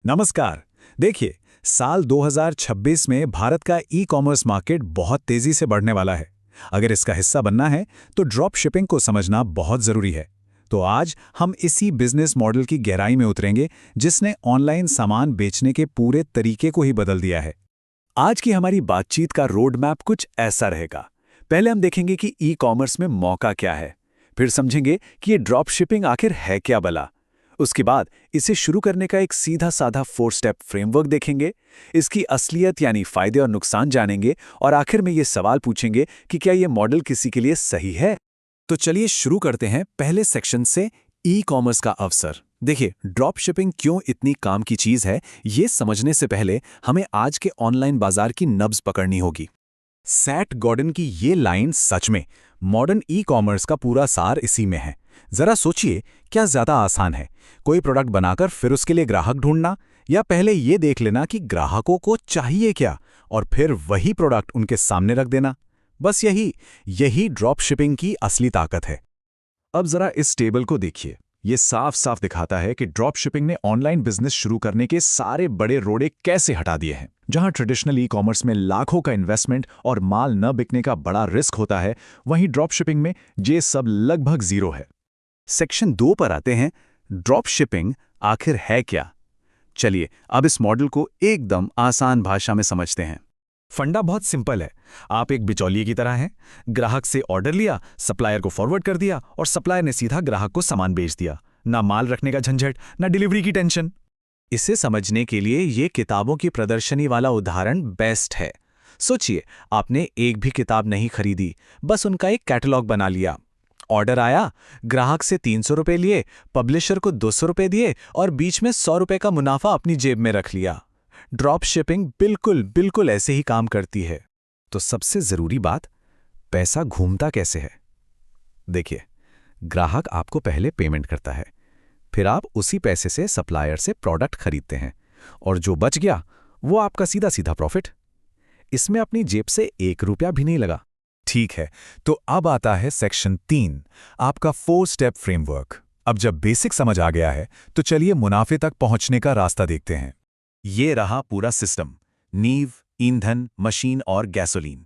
नमस्कार। देखिए, साल 2026 में भारत का ई-कॉमर्स मार्केट बहुत तेजी से बढ़ने वाला है। अगर इसका हिस्सा बनना है तो ड्रॉप शिपिंग को समझना बहुत जरूरी है। तो आज हम इसी बिजनेस मॉडल की गहराई में उतरेंगे जिसने ऑनलाइन सामान बेचने के पूरे तरीके को ही बदल दिया है। आज की हमारी बातचीत का रोड मैप कुछ ऐसा रहेगा। पहले हम देखेंगे कि ई-कॉमर्स में मौका क्या है, फिर समझेंगे कि ये ड्रॉप शिपिंग आखिर है क्या भला। उसके बाद इसे शुरू करने का एक सीधा साधा 4 स्टेप फ्रेमवर्क देखेंगे, इसकी असलियत यानी फायदे और नुकसान जानेंगे और आखिर में ये सवाल पूछेंगे कि क्या ये मॉडल किसी के लिए सही है। तो चलिए शुरू करते हैं पहले सेक्शन से, ई कॉमर्स का अवसर। देखिए, ड्रॉप शिपिंग क्यों इतनी काम की चीज है, ये समझने से पहले हमें आज के ऑनलाइन बाजार की नब्ज पकड़नी होगी। सैट गॉर्डन की ये लाइन सच में मॉडर्न ई कॉमर्स का पूरा सार इसी में है। जरा सोचिए, क्या ज्यादा आसान है, कोई प्रोडक्ट बनाकर फिर उसके लिए ग्राहक ढूंढना, या पहले ये देख लेना कि ग्राहकों को चाहिए क्या और फिर वही प्रोडक्ट उनके सामने रख देना। बस यही ड्रॉप शिपिंग की असली ताकत है। अब जरा इस टेबल को देखिए, ये साफ साफ दिखाता है कि ड्रॉप शिपिंग ने ऑनलाइन बिजनेस शुरू करने के सारे बड़े रोड़े कैसे हटा दिए हैं। जहां ट्रेडिशनल ई कॉमर्स में लाखों का इन्वेस्टमेंट और माल न बिकने का बड़ा रिस्क होता है, वहीं ड्रॉप शिपिंग में ये सब लगभग जीरो है। सेक्शन 2 पर आते हैं, ड्रॉप शिपिंग आखिर है क्या। चलिए अब इस मॉडल को एकदम आसान भाषा में समझते हैं। फंडा बहुत सिंपल है। आप एक बिचौलिए की तरह हैं। ग्राहक से ऑर्डर लिया, सप्लायर को फॉरवर्ड कर दिया और सप्लायर ने सीधा ग्राहक को सामान बेच दिया। ना माल रखने का झंझट, ना डिलीवरी की टेंशन। इसे समझने के लिए ये किताबों की प्रदर्शनी वाला उदाहरण बेस्ट है। सोचिए, आपने एक भी किताब नहीं खरीदी, बस उनका एक कैटलॉग बना लिया। ऑर्डर आया, ग्राहक से 300 रुपए लिए, पब्लिशर को 200 रुपए दिए और बीच में 100 रुपए का मुनाफा अपनी जेब में रख लिया। ड्रॉप शिपिंग बिल्कुल ऐसे ही काम करती है। तो सबसे जरूरी बात, पैसा घूमता कैसे है। देखिए, ग्राहक आपको पहले पेमेंट करता है, फिर आप उसी पैसे से सप्लायर से प्रोडक्ट खरीदते हैं और जो बच गया वो आपका सीधा सीधा प्रॉफिट। इसमें अपनी जेब से 1 रुपया भी नहीं लगा। ठीक है, तो अब आता है सेक्शन 3, आपका 4 स्टेप फ्रेमवर्क। अब जब बेसिक समझ आ गया है तो चलिए मुनाफे तक पहुंचने का रास्ता देखते हैं। ये रहा पूरा सिस्टम, नींव, ईंधन, मशीन और गैसोलीन।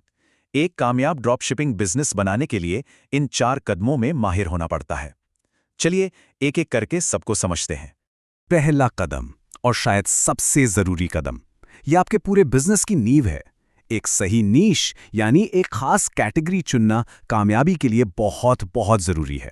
एक कामयाब ड्रॉप शिपिंग बिजनेस बनाने के लिए इन 4 कदमों में माहिर होना पड़ता है। चलिए एक एक करके सबको समझते हैं। पहला कदम, और शायद सबसे जरूरी कदम, यह आपके पूरे बिजनेस की नींव है। एक सही नीश यानी एक खास कैटेगरी चुनना कामयाबी के लिए बहुत जरूरी है।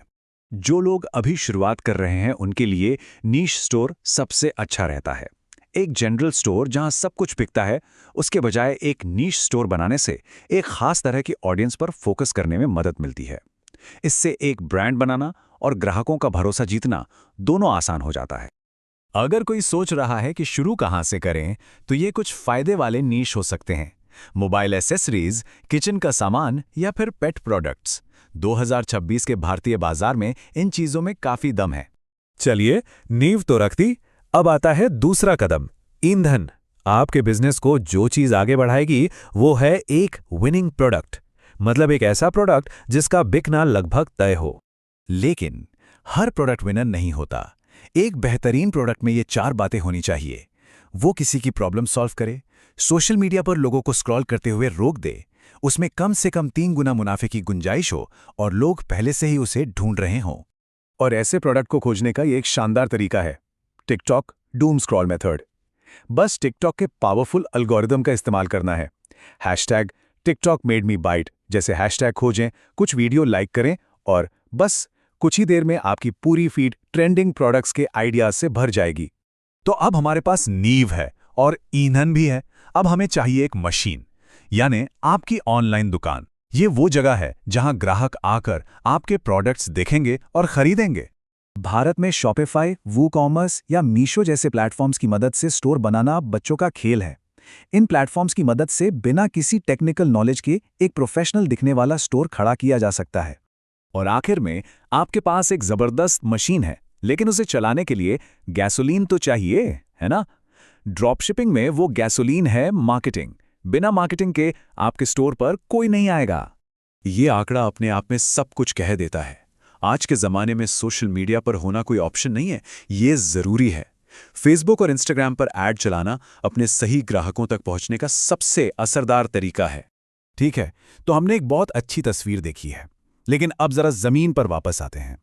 जो लोग अभी शुरुआत कर रहे हैं उनके लिए नीश स्टोर सबसे अच्छा रहता है। एक जनरल स्टोर जहां सब कुछ बिकता है, उसके बजाय एक नीश स्टोर बनाने से एक खास तरह की ऑडियंस पर फोकस करने में मदद मिलती है। इससे एक ब्रांड बनाना और ग्राहकों का भरोसा जीतना दोनों आसान हो जाता है। अगर कोई सोच रहा है कि शुरू कहां से करें, तो ये कुछ फायदे वाले नीश हो सकते हैं। मोबाइल एसेसरीज, किचन का सामान या फिर पेट प्रोडक्ट्स। 2026 के भारतीय बाजार में इन चीजों में काफी दम है। चलिए, नींव तो रख दी, अब आता है दूसरा कदम, ईंधन। आपके बिजनेस को जो चीज आगे बढ़ाएगी वो है एक विनिंग प्रोडक्ट, मतलब एक ऐसा प्रोडक्ट जिसका बिकना लगभग तय हो। लेकिन हर प्रोडक्ट विनर नहीं होता। एक बेहतरीन प्रोडक्ट में ये 4 बातें होनी चाहिए। वो किसी की प्रॉब्लम सॉल्व करे, सोशल मीडिया पर लोगों को स्क्रॉल करते हुए रोक दे, उसमें कम से कम 3 गुना मुनाफे की गुंजाइश हो और लोग पहले से ही उसे ढूंढ रहे हों। और ऐसे प्रोडक्ट को खोजने का ये एक शानदार तरीका है, टिकटॉक डूम स्क्रॉल मेथड। बस टिकटॉक के पावरफुल एल्गोरिदम का इस्तेमाल करना है। Hashtag TikTok made me bite जैसे हैशटैग खोजें, कुछ वीडियो लाइक करें और बस कुछ ही देर में आपकी पूरी फीड ट्रेंडिंग प्रोडक्ट्स के आइडियाज से भर जाएगी। तो अब हमारे पास नींव है और ईंधन भी है। अब हमें चाहिए एक मशीन, यानी आपकी ऑनलाइन दुकान। ये वो जगह है जहां ग्राहक आकर आपके प्रोडक्ट्स देखेंगे और खरीदेंगे। भारत में शॉपिफाई, वूकॉमर्स या मीशो जैसे प्लेटफॉर्म्स की मदद से स्टोर बनाना बच्चों का खेल है। इन प्लेटफॉर्म्स की मदद से बिना किसी टेक्निकल नॉलेज के एक प्रोफेशनल दिखने वाला स्टोर खड़ा किया जा सकता है। और आखिर में आपके पास एक जबरदस्त मशीन है, लेकिन उसे चलाने के लिए गैसोलीन तो चाहिए, है ना? ड्रॉप शिपिंग में वो गैसोलीन है मार्केटिंग। बिना मार्केटिंग के आपके स्टोर पर कोई नहीं आएगा। ये आंकड़ा अपने आप में सब कुछ कह देता है। आज के जमाने में सोशल मीडिया पर होना कोई ऑप्शन नहीं है, ये जरूरी है। फेसबुक और इंस्टाग्राम पर ऐड चलाना अपने सही ग्राहकों तक पहुंचने का सबसे असरदार तरीका है। ठीक है, तो हमने एक बहुत अच्छी तस्वीर देखी है, लेकिन अब जरा जमीन पर वापस आते हैं।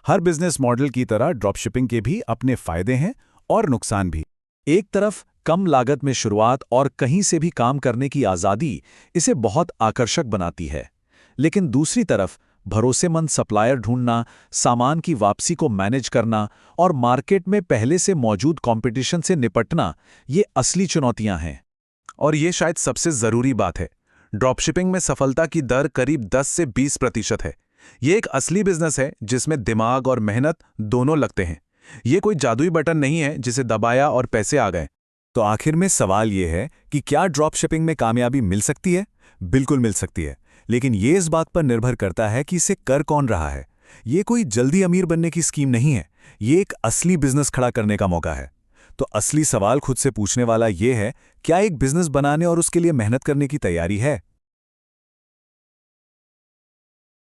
हर बिजनेस मॉडल की तरह ड्रॉपशिपिंग के भी अपने फायदे हैं और नुकसान भी। एक तरफ कम लागत में शुरुआत और कहीं से भी काम करने की आज़ादी इसे बहुत आकर्षक बनाती है, लेकिन दूसरी तरफ भरोसेमंद सप्लायर ढूंढना, सामान की वापसी को मैनेज करना और मार्केट में पहले से मौजूद कंपटीशन से निपटना, ये असली चुनौतियां हैं। और ये शायद सबसे ज़रूरी बात है, ड्रॉपशिपिंग में सफलता की दर करीब 10 से 20% है। ये एक असली बिजनेस है जिसमें दिमाग और मेहनत दोनों लगते हैं। ये कोई जादुई बटन नहीं है जिसे दबाया और पैसे आ गए। तो आखिर में सवाल ये है कि क्या ड्रॉप शिपिंग में कामयाबी मिल सकती है? बिल्कुल मिल सकती है, लेकिन ये इस बात पर निर्भर करता है कि इसे कर कौन रहा है। ये कोई जल्दी अमीर बनने की स्कीम नहीं है, ये एक असली बिजनेस खड़ा करने का मौका है। तो असली सवाल खुद से पूछने वाला ये है, क्या एक बिजनेस बनाने और उसके लिए मेहनत करने की तैयारी है?